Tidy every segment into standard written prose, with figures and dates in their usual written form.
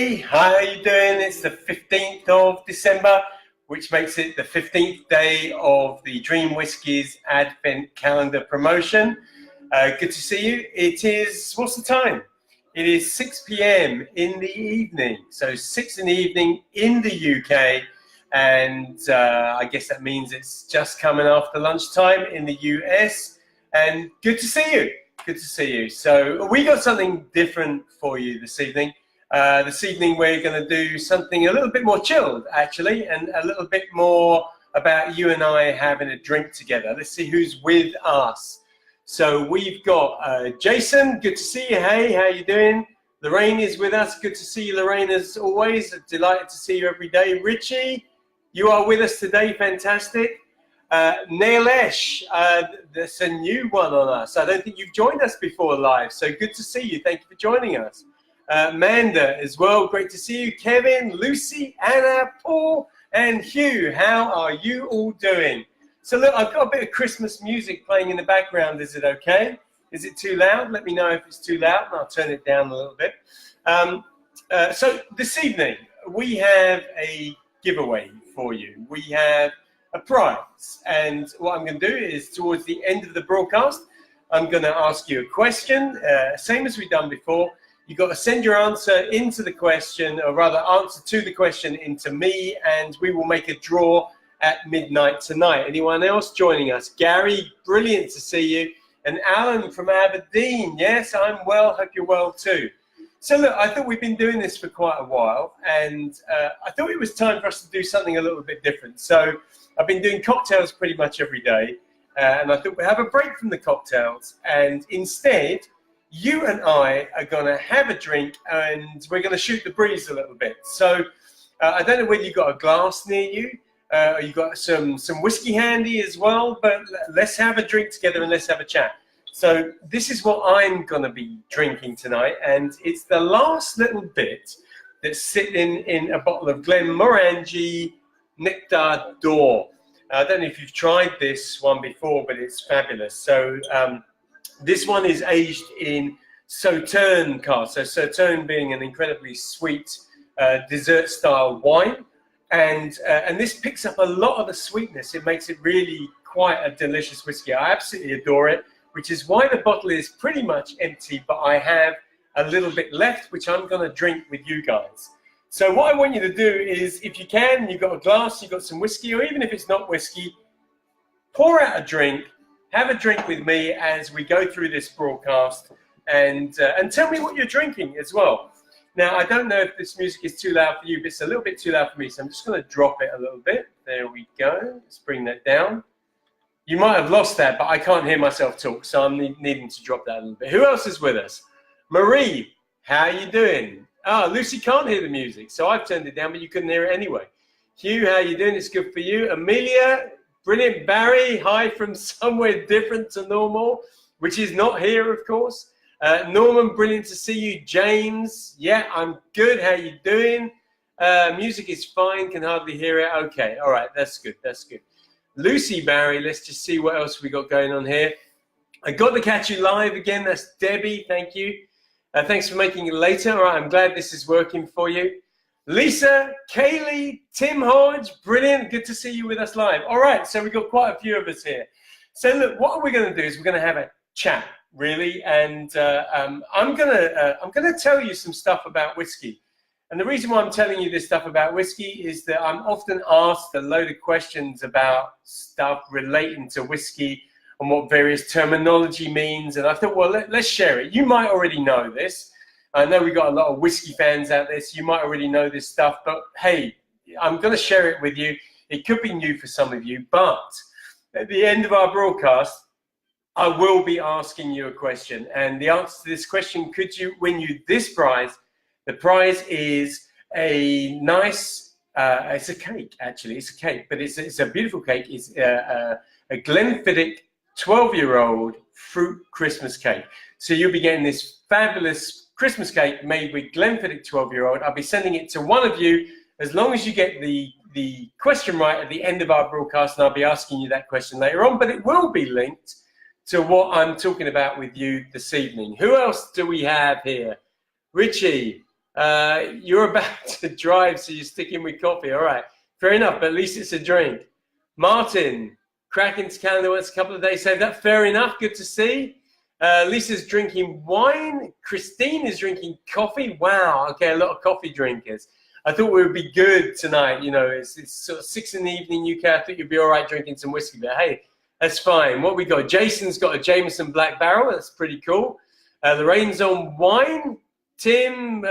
everybody, how are you doing? It's the 15th of December, which makes it the 15th day of the Dream Whiskies Advent Calendar promotion. Good to see you. It is, what's the time? It is 6 p.m. in the evening, so 6 in the evening in the UK, and I guess that means it's just coming after lunchtime in the US, and good to see you. Good to see you. So we got something different for you this evening. This evening we're going to do something a little bit more chilled, actually, and a little bit more about you and I having a drink together. Let's see who's with us. So we've got Jason, good to see you. Hey, how you doing? Lorraine is with us. Good to see you, Lorraine, as always. Delighted to see you every day. Richie, you are with us today. Fantastic. Nailesh, there's a new one on us. I don't think you've joined us before live, so good to see you. Thank you for joining us. Manda as well, great to see you. Kevin, Lucy, Anna, Paul, and Hugh, how are you all doing? So look, I've got a bit of Christmas music playing in the background. Is it okay? Is it too loud? Let me know if it's too loud, and I'll turn it down a little bit. So this evening, we have a giveaway for you. We have a prize, and what I'm going to do is towards the end of the broadcast, I'm going to ask you a question, same as we've done before. You've got to send your answer into the question, or rather answer to the question into me, and we will make a draw at midnight tonight. Anyone else joining us? Gary, brilliant to see you. And Alan from Aberdeen. Yes, I'm well, hope you're well too. So look, I thought we've been doing this for quite a while, and I thought it was time for us to do something a little bit different. So I've been doing cocktails pretty much every day, and I thought we'd have a break from the cocktails, and instead, you and I are going to have a drink, and we're going to shoot the breeze a little bit. So I don't know whether you've got a glass near you, or you've got some whiskey handy as well, but let's have a drink together and let's have a chat. So this is what I'm going to be drinking tonight, and it's the last little bit that's sitting in a bottle of Glenmorangie Nectar d'Or. I don't know if you've tried this one before, but it's fabulous. So this one is aged in Sauterne cask. So Sauterne being an incredibly sweet dessert-style wine, and this picks up a lot of the sweetness. It makes it really quite a delicious whiskey. I absolutely adore it, which is why the bottle is pretty much empty, but I have a little bit left, which I'm going to drink with you guys. So what I want you to do is, if you can, you've got a glass, you've got some whiskey, or even if it's not whiskey, pour out a drink, have a drink with me as we go through this broadcast, and tell me what you're drinking as well. Now, I don't know if this music is too loud for you, but it's a little bit too loud for me, so I'm just going to drop it a little bit. There we go. Let's bring that down. You might have lost that, but I can't hear myself talk, so I'm needing to drop that a little bit. Who else is with us? Marie, how are you doing? Oh, Lucy can't hear the music, so I've turned it down, but you couldn't hear it anyway. Hugh, how are you doing? It's good for you. Amelia, brilliant. Barry, hi from somewhere different to normal, which is not here, of course. Norman, brilliant to see you. James, yeah, I'm good. How you doing? Music is fine, can hardly hear it. Okay, all right, that's good, that's good. Lucy, Barry, let's just see what else we got going on here. I got to catch you live again. That's Debbie, thank you. Thanks for making it later. All right, I'm glad this is working for you. Lisa, Kaylee, Tim Hodge, brilliant. Good to see you with us live. All right, so we've got quite a few of us here. So look, what we're going to do is we're going to have a chat, really, and I'm going to tell you some stuff about whiskey. And the reason why I'm telling you this stuff about whiskey is that I'm often asked a load of questions about stuff relating to whiskey and what various terminology means. And I thought, well, let's share it. You might already know this. I know we've got a lot of whiskey fans out there, so you might already know this stuff. But hey, I'm going to share it with you. It could be new for some of you, but at the end of our broadcast, I will be asking you a question. And the answer to this question, could you win you this prize? The prize is a nice, it's a cake, actually. It's a cake, but it's a beautiful cake. It's a Glenfiddich 12-year-old fruit Christmas cake. So you'll be getting this fabulous Christmas cake made with Glenfiddich 12-year-old. I'll be sending it to one of you as long as you get the question right at the end of our broadcast, and I'll be asking you that question later on, but it will be linked to what I'm talking about with you this evening. Who else do we have here? Richie, You're about to drive, so you're sticking with coffee. All right, fair enough, but at least it's a drink. Martin, Kraken's calendar once a couple of days saved up. Fair enough, good to see. Lisa's drinking wine. Christine is drinking coffee. Wow, okay, a lot of coffee drinkers. I thought we would be good tonight. You know, it's sort of 6 in the evening UK. I thought you'd be all right drinking some whiskey, but hey, that's fine. What we got? Jason's got a Jameson Black Barrel. That's pretty cool. Lorraine's on wine. Tim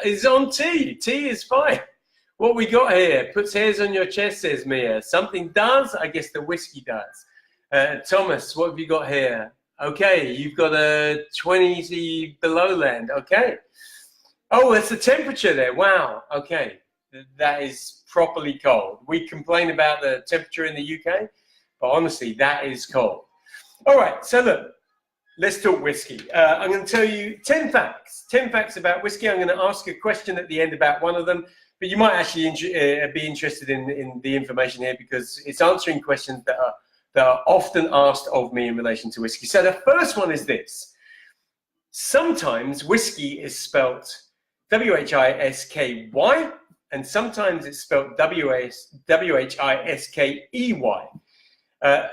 is on tea. Tea is fine. What we got here? Puts hairs on your chest, says Mia. Something does. I guess the whiskey does. Thomas, what have you got here? Okay, you've got a 20 below land. Okay. Oh, that's the temperature there. Wow. Okay. That is properly cold. We complain about the temperature in the UK, but honestly, that is cold. All right. So look, let's talk whiskey. I'm going to tell you 10 facts. 10 facts about whiskey. I'm going to ask a question at the end about one of them, but you might actually be interested in the information here because it's answering questions that are often asked of me in relation to whiskey. So the first one is this. Sometimes whiskey is spelt W-H-I-S-K-Y, and sometimes it's spelt W-H-I-S-K-E-Y.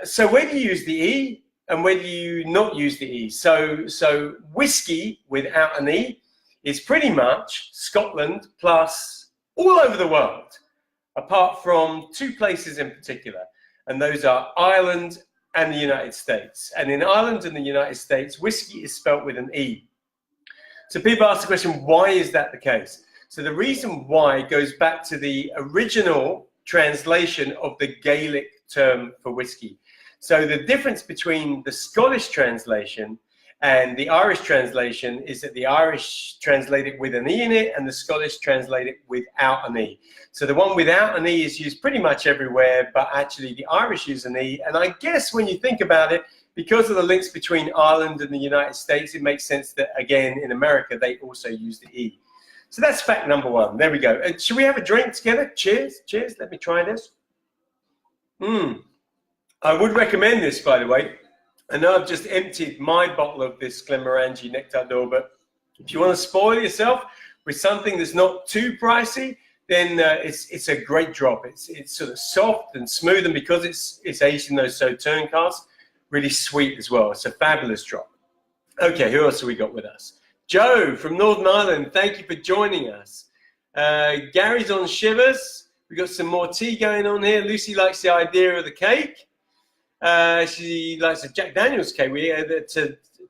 So where do you use the E and where do you not use the E? So whiskey without an E is pretty much Scotland plus all over the world, apart from 2 places in particular. And those are Ireland and the United States. And in Ireland and the United States, whiskey is spelt with an E. So people ask the question, why is that the case? So the reason why goes back to the original translation of the Gaelic term for whiskey. So the difference between the Scottish translation and the Irish translation is that the Irish translate it with an E in it and the Scottish translate it without an E. So the one without an E is used pretty much everywhere, but actually the Irish use an E. And I guess when you think about it, because of the links between Ireland and the United States, it makes sense that, again, in America, they also use the E. So that's fact number 1. There we go. Should we have a drink together? Cheers. Cheers. Let me try this. I would recommend this, by the way. I know I've just emptied my bottle of this Glenmorangie Nectar d'Or, but if you want to spoil yourself with something that's not too pricey, then it's a great drop. It's sort of soft and smooth, and because it's aged in those Sauternes casks, really sweet as well. It's a fabulous drop. Okay, who else have we got with us? Joe from Northern Ireland, thank you for joining us. Gary's on shivers. We've got some more tea going on here. Lucy likes the idea of the cake. She likes a Jack Daniel's cake.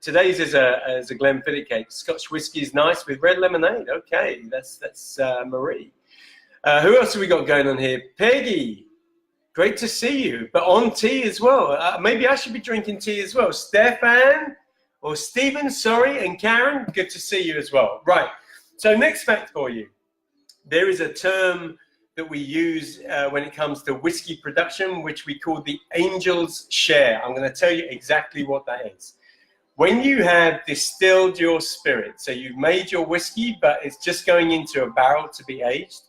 Today's is a Glenfiddich cake. Scotch whiskey is nice with red lemonade. Okay, that's Marie. Who else have we got going on here? Peggy. Great to see you, but on tea as well. Maybe I should be drinking tea as well. Stefan or Stephen, sorry, and Karen, good to see you as well. Right, so next fact for you. There is a term that we use when it comes to whiskey production, which we call the angel's share. I'm going to tell you exactly what that is. When you have distilled your spirit, so you've made your whiskey, but it's just going into a barrel to be aged.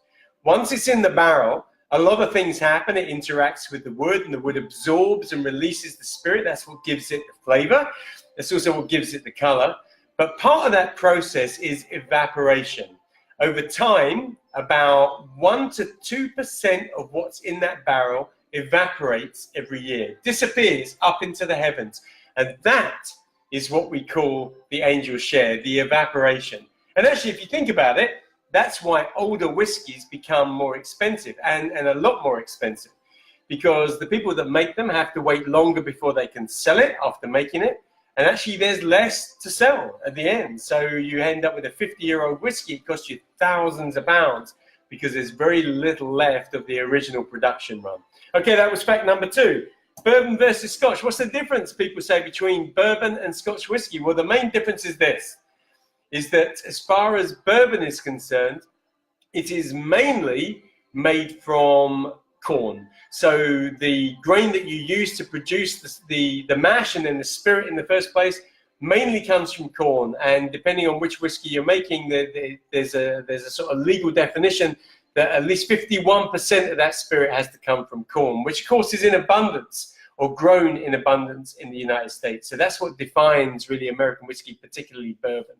Once it's in the barrel, a lot of things happen. It interacts with the wood, and the wood absorbs and releases the spirit. That's what gives it the flavor. That's also what gives it the color. But part of that process is evaporation. Over time, about 1 to 2% of what's in that barrel evaporates every year, disappears up into the heavens. And that is what we call the angel's share, the evaporation. And actually, if you think about it, that's why older whiskies become more expensive and a lot more expensive, because the people that make them have to wait longer before they can sell it after making it. And actually, there's less to sell at the end. So you end up with a 50-year-old whiskey. It costs you thousands of pounds because there's very little left of the original production run. Okay, that was fact number 2. Bourbon versus Scotch. What's the difference, people say, between bourbon and Scotch whiskey? Well, the main difference is this, is that as far as bourbon is concerned, it is mainly made from corn. So the grain that you use to produce the mash and then the spirit in the first place mainly comes from corn. And depending on which whiskey you're making, there's a sort of legal definition that at least 51% of that spirit has to come from corn, which of course is in abundance or grown in abundance in the United States. So that's what defines really American whiskey, particularly bourbon.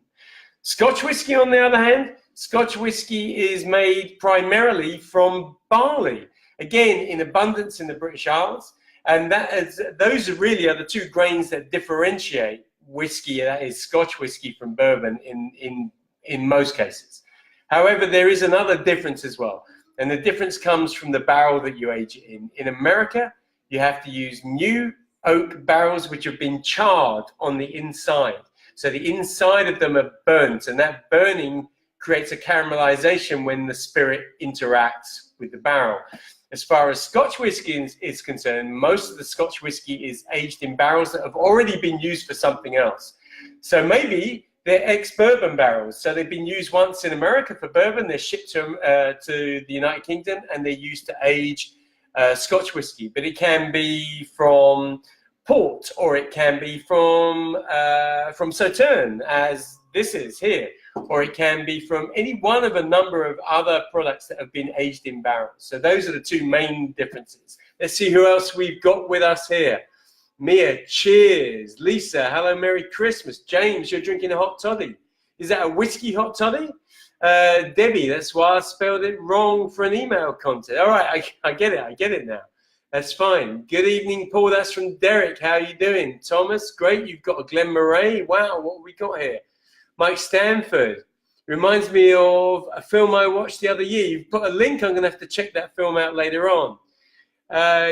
Scotch whiskey, on the other hand, Scotch whiskey is made primarily from barley, again in abundance in the British Isles, and those really are the two grains that differentiate whiskey, that is Scotch whiskey, from bourbon in most cases. However, there is another difference as well, and the difference comes from the barrel that you age it in. In America, you have to use new oak barrels which have been charred on the inside. So the inside of them are burnt, and that burning creates a caramelization when the spirit interacts with the barrel. As far as Scotch whiskey is concerned, most of the Scotch whiskey is aged in barrels that have already been used for something else. So maybe they're ex-bourbon barrels. So they've been used once in America for bourbon, they're shipped to the United Kingdom, and they're used to age Scotch whiskey. But it can be from port, or it can be from Sauterne, as this is here, or it can be from any one of a number of other products that have been aged in barrels. So those are the two main differences. Let's see who else we've got with us here. Mia, cheers. Lisa, hello, Merry Christmas. James, you're drinking a hot toddy. Is that a whiskey hot toddy? Debbie, that's why I spelled it wrong for an email content. All right, I get it now. That's fine. Good evening, Paul. That's from Derek. How are you doing? Thomas, great. You've got a Glen Moray. Wow, what have we got here? Mike Stanford. Reminds me of a film I watched the other year. You've put a link. I'm going to have to check that film out later on.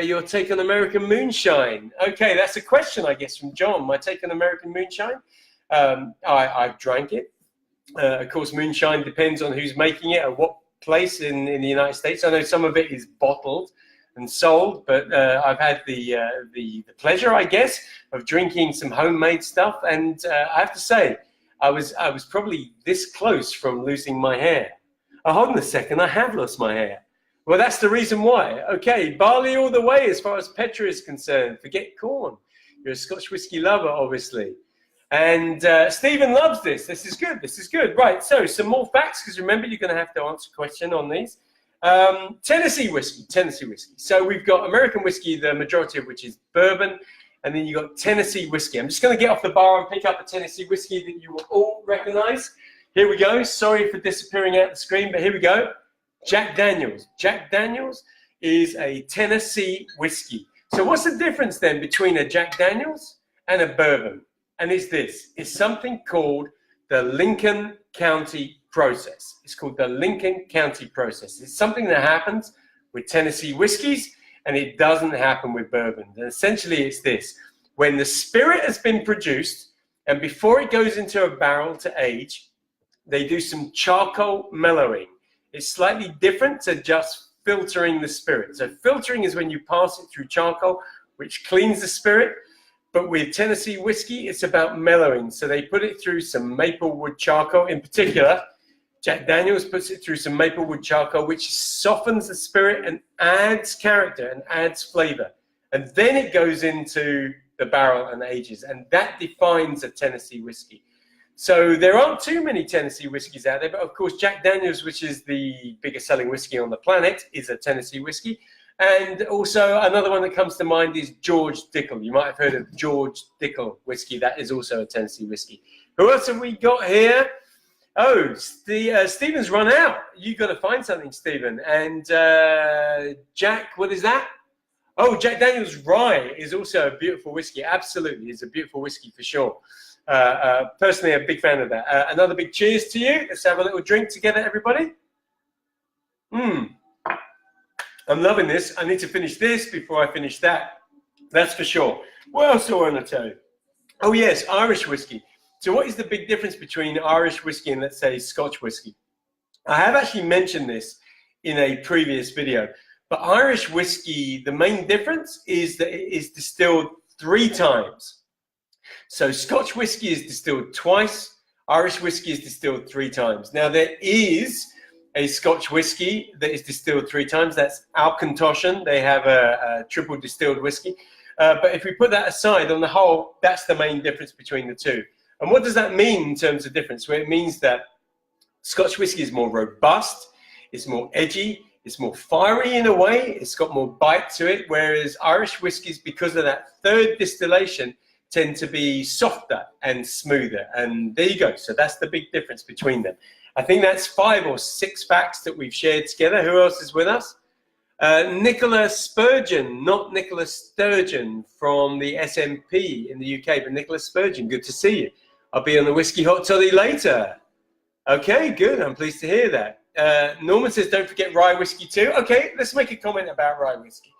Your take on American moonshine. Okay, that's a question, I guess, from John. My take on American moonshine. I've drank it. Of course, moonshine depends on who's making it, at what place in the United States. I know some of it is bottled and sold, but I've had the pleasure, I guess, of drinking some homemade stuff. And I have to say, I was probably this close from losing my hair. Oh, hold on a second, I have lost my hair. Well, that's the reason why. Okay, barley all the way as far as Petra is concerned. Forget corn. You're a Scotch whiskey lover, obviously. And Stephen loves this. This is good. This is good. Right, so some more facts, because remember, you're going to have to answer a question on these. Tennessee whiskey. So we've got American whiskey, the majority of which is bourbon, and then you've got Tennessee whiskey. I'm just going to get off the bar and pick up a Tennessee whiskey that you will all recognize. Here we go. Sorry for disappearing out the screen, but here we go. Jack Daniels. Jack Daniels is a Tennessee whiskey. So what's the difference then between a Jack Daniels and a bourbon? And it's this. It's something called the Lincoln County process. It's called the Lincoln County process. It's something that happens with Tennessee whiskeys, and it doesn't happen with bourbon. And essentially, it's this. When the spirit has been produced, and before it goes into a barrel to age, they do some charcoal mellowing. It's slightly different to just filtering the spirit. So filtering is when you pass it through charcoal, which cleans the spirit. But with Tennessee whiskey, it's about mellowing. So they put it through some maple wood charcoal. In particular, Jack Daniels puts it through some maple wood charcoal, which softens the spirit and adds character and adds flavor. And then it goes into the barrel and ages. And that defines a Tennessee whiskey. So there aren't too many Tennessee whiskeys out there. But of course, Jack Daniels, which is the biggest selling whiskey on the planet, is a Tennessee whiskey. And also another one that comes to mind is George Dickel. You might have heard of George Dickel whiskey. That is also a Tennessee whiskey. Who else have we got here? Oh, Stephen's run out. You've got to find something, Stephen. And Jack, what is that? Oh, Jack Daniel's Rye is also a beautiful whiskey. Absolutely, it's a beautiful whiskey for sure. Personally, a big fan of that. Another big cheers to you. Let's have a little drink together, everybody. I'm loving this. I need to finish this before I finish that. That's for sure. What else do I want to tell you? Oh, yes, Irish whiskey. So what is the big difference between Irish whiskey and, let's say, Scotch whiskey? I have actually mentioned this in a previous video. But Irish whiskey, the main difference is that it is distilled 3 times. So Scotch whiskey is distilled twice. Irish whiskey is distilled 3 times. Now, there is a Scotch whiskey that is distilled 3 times. That's Auchentoshan. They have a triple distilled whiskey. But if we put that aside, on the whole, that's the main difference between the two. And what does that mean in terms of difference? Well, it means that Scotch whiskey is more robust, it's more edgy, it's more fiery in a way, it's got more bite to it, whereas Irish whiskies, because of that 3rd distillation, tend to be softer and smoother. And there you go. So that's the big difference between them. I think that's 5 or 6 facts that we've shared together. Who else is with us? Nicola Spurgeon, not Nicola Sturgeon from the SNP in the UK, but Nicola Spurgeon. Good to see you. I'll be on the Whiskey Hot Toddy later. Okay, good. I'm pleased to hear that. Norman says, don't forget rye whiskey too. Okay, let's make a comment about rye whiskey.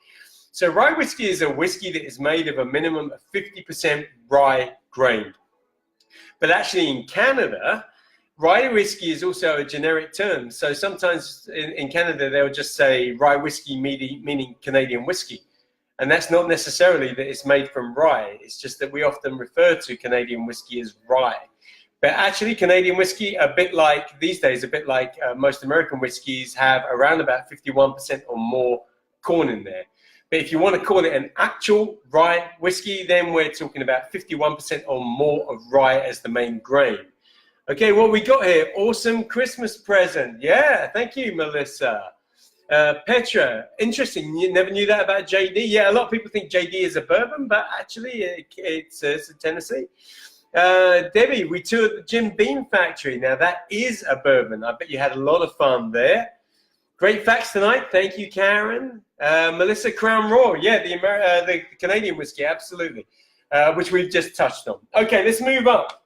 So rye whiskey is a whiskey that is made of a minimum of 50% rye grain. But actually in Canada, rye whiskey is also a generic term. So sometimes in Canada, they'll just say rye whiskey meaning Canadian whiskey. And that's not necessarily that it's made from rye. It's just that we often refer to Canadian whiskey as rye. But actually Canadian whiskey, a bit like these days, a bit like most American whiskeys, have around about 51% or more corn in there. But if you want to call it an actual rye whiskey, then we're talking about 51% or more of rye as the main grain. Okay, what we got here, awesome Christmas present. Yeah, thank you, Melissa. Petra, interesting, you never knew that about JD. Yeah, a lot of people think JD is a bourbon, but actually it's a Tennessee. Debbie, we toured the Jim Beam factory. Now that is a bourbon. I bet you had a lot of fun there. Great facts tonight. Thank you, Karen. Melissa, Crown Royal. Yeah, the Canadian whiskey, absolutely, which we've just touched on. Okay, let's move up.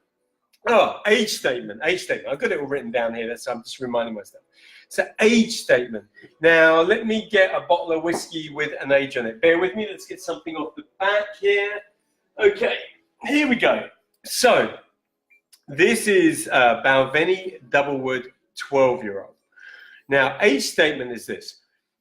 Oh, age statement, age statement. I've got it all written down here, so I'm just reminding myself. So age statement. Now, let me get a bottle of whiskey with an age on it. Bear with me. Let's get something off the back here. Okay, here we go. So this is Balvenie Doublewood 12-year-old. Now, age statement is this.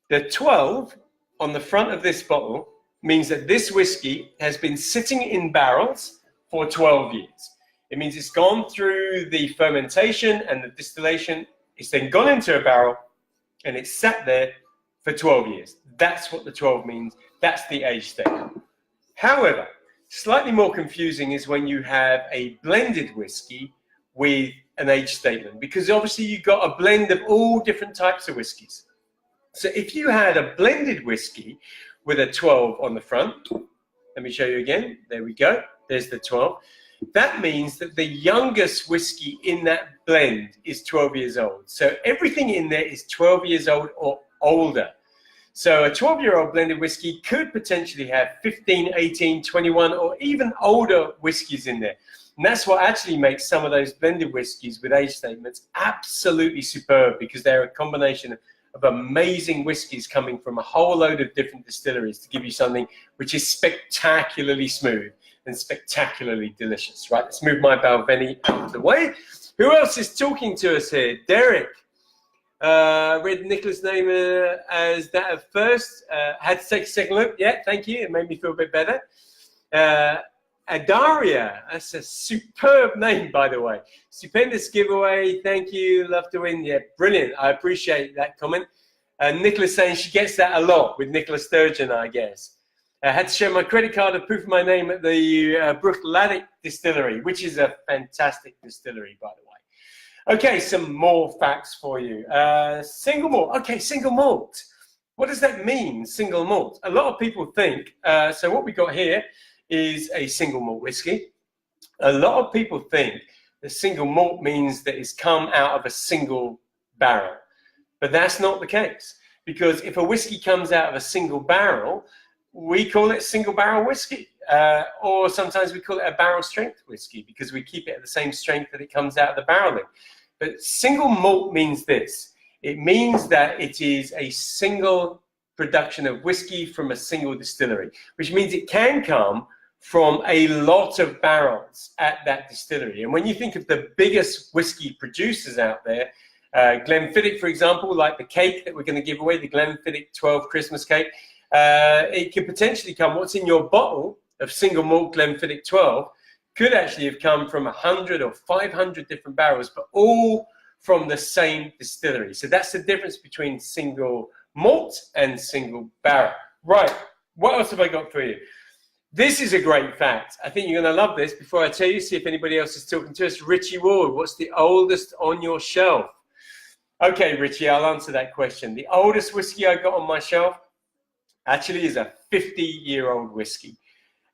The 12 on the front of this bottle means that this whiskey has been sitting in barrels for 12 years. It means it's gone through the fermentation and the distillation. It's then gone into a barrel and it's sat there for 12 years. That's what the 12 means. That's the age statement. However, slightly more confusing is when you have a blended whiskey with an age statement, because obviously you've got a blend of all different types of whiskeys. So if you had a blended whiskey with a 12 on the front, let me show you again. There we go. There's the 12. That means that the youngest whiskey in that blend is 12 years old. So everything in there is 12 years old or older. So a 12-year-old blended whiskey could potentially have 15, 18, 21, or even older whiskeys in there. And that's what actually makes some of those blended whiskeys with age statements absolutely superb, because they're a combination of amazing whiskeys coming from a whole load of different distilleries to give you something which is spectacularly smooth and spectacularly delicious. Right, let's move my Balvenie out of the way. Who else is talking to us here? Derek. Read Nicola's name as that at first. Had to take a second look. Yeah, thank you. It made me feel a bit better. Adaria. That's a superb name, by the way. Stupendous giveaway. Thank you. Love to win. Yeah, brilliant. I appreciate that comment. Nicola's saying she gets that a lot with Nicola Sturgeon, I guess. I had to show my credit card of proof of my name at the Bruichladdich Distillery, which is a fantastic distillery, by the way. Okay, some more facts for you. Single malt. Okay, single malt. What does that mean, single malt? A lot of people think, so what we got here is a single malt whiskey. A lot of people think that single malt means that it's come out of a single barrel. But that's not the case. Because if a whiskey comes out of a single barrel, we call it single barrel whiskey. Or sometimes we call it a barrel strength whiskey, because we keep it at the same strength that it comes out of the barreling. But single malt means this. It means that it is a single production of whiskey from a single distillery, which means it can come from a lot of barrels at that distillery. And when you think of the biggest whiskey producers out there, Glenfiddich, for example, like the cake that we're going to give away, the Glenfiddich 12 Christmas cake, it could potentially come, what's in your bottle of single malt Glenfiddich 12 could actually have come from 100 or 500 different barrels, but all from the same distillery. So that's the difference between single malt and single barrel. Right, what else have I got for you? This is a great fact. I think you're going to love this. Before I tell you, see if anybody else is talking to us. Richie Ward, what's the oldest on your shelf? Okay, Richie, I'll answer that question. The oldest whiskey I got on my shelf actually is a 50-year-old whiskey.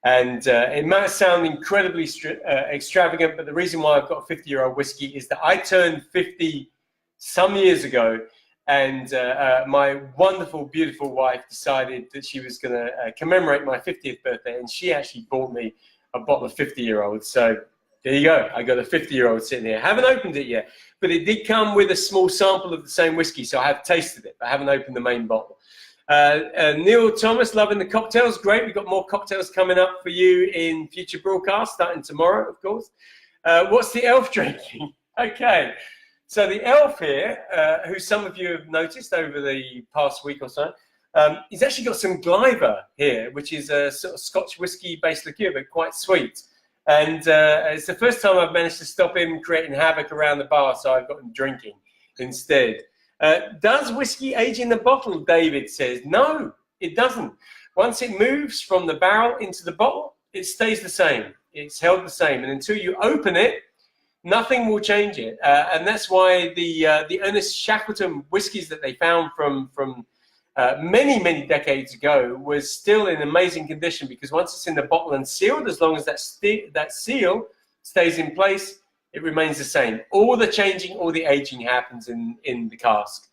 And it might sound incredibly extravagant, but the reason why I've got a 50-year-old whiskey is that I turned 50 some years ago, and my wonderful, beautiful wife decided that she was going to commemorate my 50th birthday, and she actually bought me a bottle of 50-year-old. So there you go. I got a 50-year-old sitting here. Haven't opened it yet, but it did come with a small sample of the same whiskey, so I have tasted it, but I haven't opened the main bottle. Neil Thomas, loving the cocktails. Great. We've got more cocktails coming up for you in future broadcasts, starting tomorrow, of course. What's the elf drinking? Okay. So the elf here, who some of you have noticed over the past week or so, he's actually got some Glyver here, which is a sort of Scotch whiskey-based liqueur, but quite sweet. And it's the first time I've managed to stop him creating havoc around the bar, so I've got him drinking instead. Does whiskey age in the bottle, David says? No, it doesn't. Once it moves from the barrel into the bottle, it stays the same. It's held the same. And until you open it, nothing will change it. And that's why the Ernest Shackleton whiskies that they found from many, many decades ago was still in amazing condition, because once it's in the bottle and sealed, as long as that seal stays in place, it remains the same. All the changing, all the aging happens in the cask.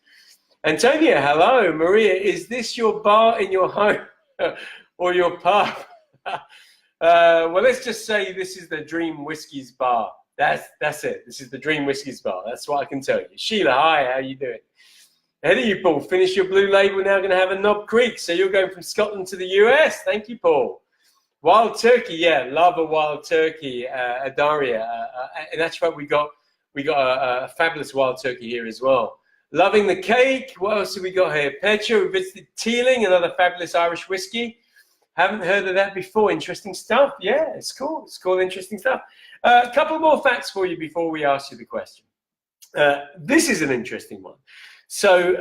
Antonia, hello. Maria, is this your bar in your home or your pub? Well, let's just say this is the Dream Whiskies bar. That's it. This is the Dream Whiskies bar. That's what I can tell you. Sheila, hi. How you doing? Ahead of you, Paul. Finish your blue label. Now going to have a Knob Creek. So you're going from Scotland to the US. Thank you, Paul. Wild turkey, yeah, love a wild turkey, Adaria. In actual fact, we got a fabulous wild turkey here as well. Loving the cake. What else have we got here? Petra, we visited Teeling, another fabulous Irish whiskey. Haven't heard of that before. Interesting stuff. Yeah, it's cool. It's cool, interesting stuff. A couple more facts for you before we ask you the question. This is an interesting one. So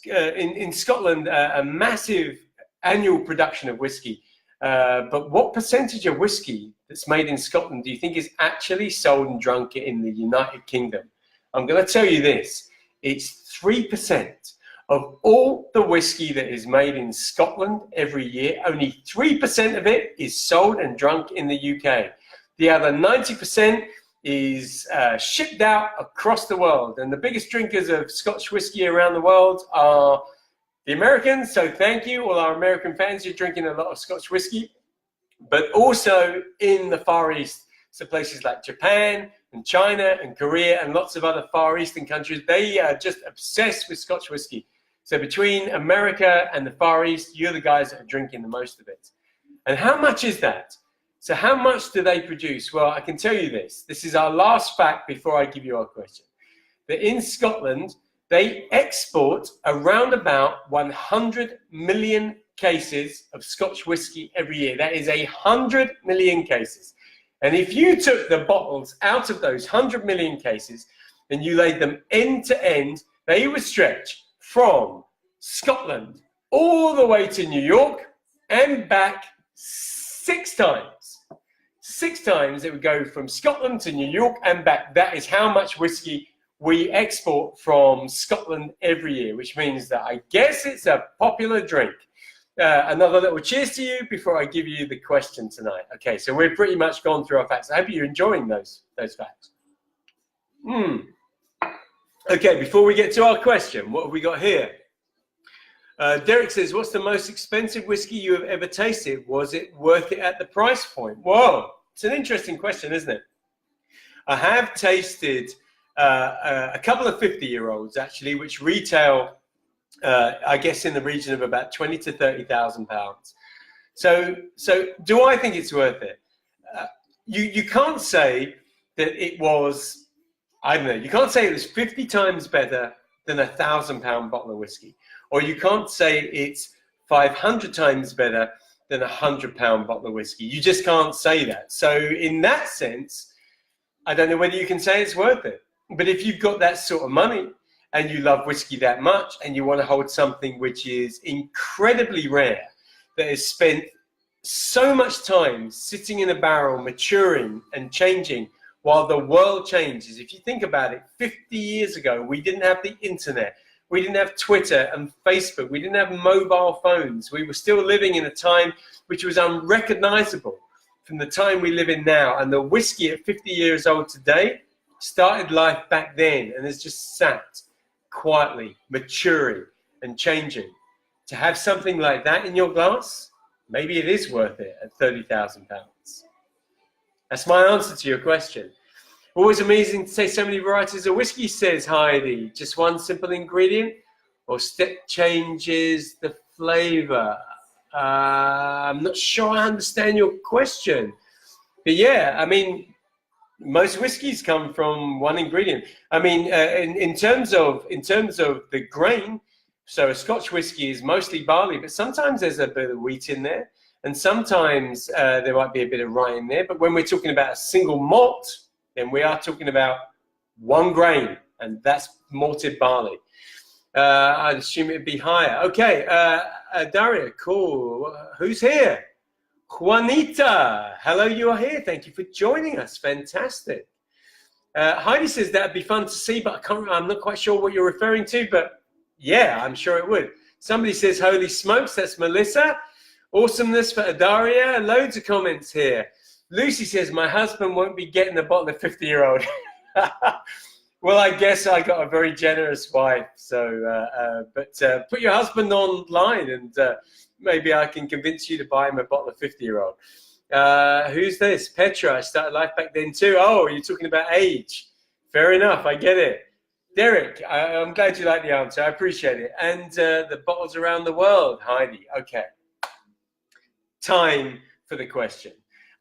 in Scotland, a massive annual production of whiskey. But what percentage of whiskey that's made in Scotland do you think is actually sold and drunk in the United Kingdom? I'm going to tell you this. It's 3% of all the whiskey that is made in Scotland every year. Only 3% of it is sold and drunk in the UK. The other 90% is shipped out across the world. And the biggest drinkers of Scotch whiskey around the world are the Americans. So thank you, all our American fans. You're drinking a lot of Scotch whiskey. But also in the Far East, so places like Japan and China and Korea and lots of other Far Eastern countries, they are just obsessed with Scotch whiskey. So between America and the Far East, you're the guys that are drinking the most of it. And how much is that? So how much do they produce? Well, I can tell you this. This is our last fact before I give you our question. That in Scotland, they export around about 100 million cases of Scotch whiskey every year. That is 100 million cases. And if you took the bottles out of those 100 million cases and you laid them end to end, they would stretch from Scotland all the way to New York and back 6 times. 6 times it would go from Scotland to New York and back. That is how much whiskey we export from Scotland every year, which means that I guess it's a popular drink. Another little cheers to you before I give you the question tonight. Okay, so we're pretty much gone through our facts. I hope you're enjoying those facts. Okay, before we get to our question, what have we got here? Derek says, what's the most expensive whiskey you have ever tasted? Was it worth it at the price point? Whoa, it's an interesting question, isn't it? I have tasted a couple of 50-year-olds, actually, which retail, I guess, in the region of about 20 to 30,000 pounds. So do I think it's worth it? You can't say that it was, I don't know, you can't say it was 50 times better than £1,000 bottle of whiskey. Or you can't say it's 500 times better than £100 bottle of whiskey. You just can't say that. So in that sense, I don't know whether you can say it's worth it. But if you've got that sort of money and you love whiskey that much and you want to hold something which is incredibly rare, that has spent so much time sitting in a barrel, maturing and changing while the world changes. If you think about it, 50 years ago, we didn't have the internet. We didn't have Twitter and Facebook. We didn't have mobile phones. We were still living in a time which was unrecognizable from the time we live in now. And the whiskey at 50 years old today started life back then and has just sat quietly, maturing and changing. To have something like that in your glass, maybe it is worth it at £30,000. That's my answer to your question. Always amazing to say so many varieties of whiskey, says Heidi. Just one simple ingredient or step changes the flavor? I'm not sure I understand your question. But yeah, I mean, most whiskeys come from one ingredient. I mean, in terms of the grain, so a Scotch whiskey is mostly barley, but sometimes there's a bit of wheat in there, and sometimes there might be a bit of rye in there. But when we're talking about a single malt, then we are talking about one grain, and that's malted barley. I'd assume it'd be higher. Okay, Daria, cool. Who's here? Juanita, hello, you are here. Thank you for joining us. Fantastic. Heidi says that'd be fun to see, but I'm not quite sure what you're referring to, but yeah, I'm sure it would. Somebody says, holy smokes, that's Melissa. Awesomeness for Adaria. Loads of comments here. Lucy says, my husband won't be getting a bottle of 50-year-old. Well, I guess I got a very generous wife. So, but put your husband online and maybe I can convince you to buy him a bottle of 50-year-old. Who's this? Petra. I started life back then too. Oh, you're talking about age. Fair enough. I get it. Derek, I'm glad you like the answer. I appreciate it. And the bottles around the world, Heidi. Okay. Time for the question.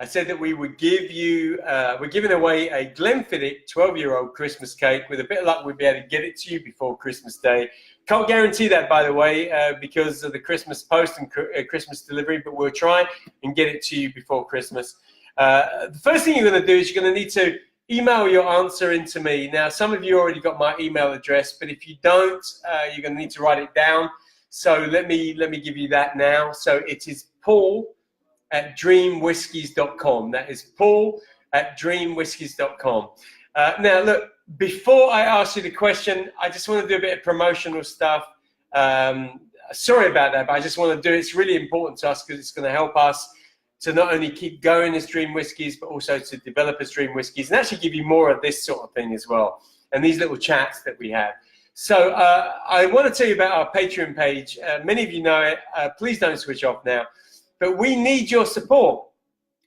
I said that we would give you, we're giving away a Glenfiddich 12-year-old Christmas cake. With a bit of luck, we'll be able to get it to you before Christmas Day. Can't guarantee that, by the way, because of the Christmas post and Christmas delivery, but we'll try and get it to you before Christmas. The first thing you're going to do is you're going to need to email your answer into me. Now, some of you already got my email address, but if you don't, you're going to need to write it down. So let me give you that now. So it is paul@dreamwhiskies.com. That is paul@dreamwhiskies.com. Now, look, before I ask you the question, I just want to do a bit of promotional stuff. Sorry about that, but I just want to do it. It's really important to us because it's going to help us to not only keep going as Dream Whiskies, but also to develop as Dream Whiskies and actually give you more of this sort of thing as well. And these little chats that we have. So I want to tell you about our Patreon page. Many of you know it. Please don't switch off now. But we need your support.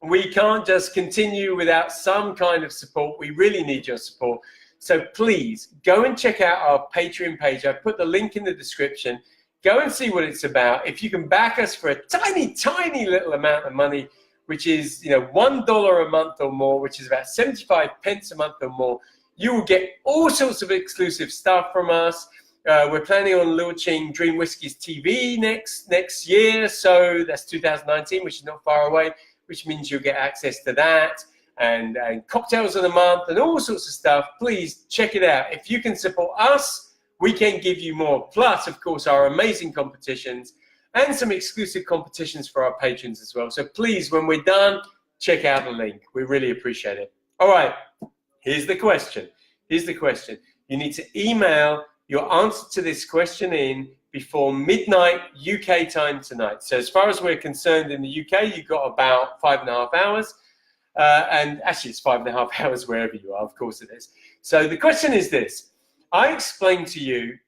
We can't just continue without some kind of support. We really need your support. So please go and check out our Patreon page. I've put the link in the description. Go and see what it's about. If you can back us for a tiny, tiny little amount of money, which is $1 a month or more, which is about 75 pence a month or more, you will get all sorts of exclusive stuff from us. We're planning on launching Dream Whiskies TV next year, so that's 2019, which is not far away, which means you'll get access to that and cocktails of the month and all sorts of stuff. Please check it out. If you can support us, we can give you more. Plus, of course, our amazing competitions and some exclusive competitions for our patrons as well. So please, when we're done, check out the link. We really appreciate it. All right, here's the question. Here's the question. You need to email your answer to this question in before midnight UK time tonight. So as far as we're concerned in the UK, you've got about 5.5 hours. And actually, it's 5.5 hours wherever you are. Of course it is. So the question is this. I explained to you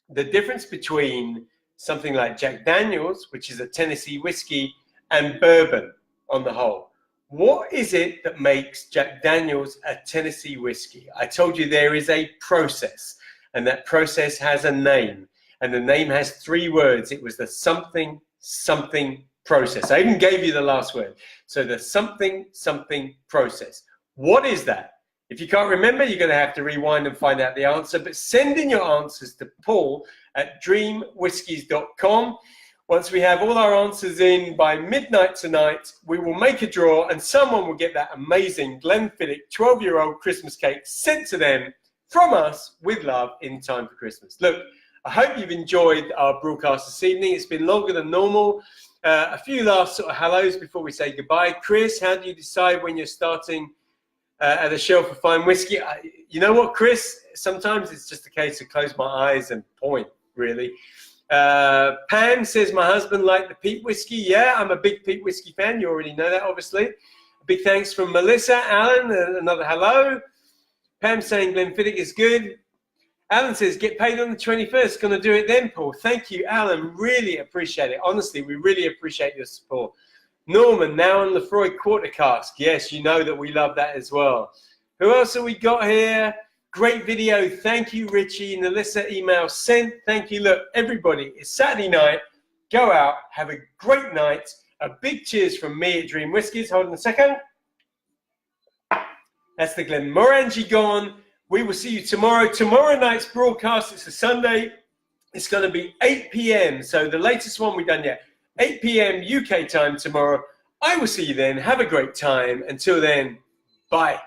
the difference between something like Jack Daniels, which is a Tennessee whiskey, and bourbon on the whole. What is it that makes Jack Daniels a Tennessee whiskey? I told you there is a process, and that process has a name, and the name has 3 words. It was the something, something process. I even gave you the last word. So the something, something process. What is that? If you can't remember, you're going to have to rewind and find out the answer, but send in your answers to paul@dreamwhiskies.com. Once we have all our answers in by midnight tonight, we will make a draw and someone will get that amazing Glenfiddich 12-year-old Christmas cake sent to them from us with love in time for Christmas. Look, I hope you've enjoyed our broadcast this evening. It's been longer than normal. A few last sort of hellos before we say goodbye. Chris, how do you decide when you're starting at the shelf of fine whiskey. You know what, Chris? Sometimes it's just a case of close my eyes and point, really. Pam says, my husband liked the peat whiskey. Yeah, I'm a big peat whiskey fan. You already know that, obviously. A big thanks from Melissa. Alan, another hello. Pam saying Glenfiddich is good. Alan says, get paid on the 21st. Going to do it then, Paul. Thank you, Alan. Really appreciate it. Honestly, we really appreciate your support. Norman, now on Lefroy Quarter Cask. Yes, you know that we love that as well. Who else have we got here? Great video. Thank you, Richie. Nalissa email sent. Thank you. Look, everybody, it's Saturday night. Go out. Have a great night. A big cheers from me at Dream Whiskies. Hold on a second. That's the Glenmorangie gone. We will see you tomorrow. Tomorrow night's broadcast, it's a Sunday. It's going to be 8 p.m. So the latest one we've done yet. 8 p.m. UK time tomorrow. I will see you then. Have a great time. Until then, bye.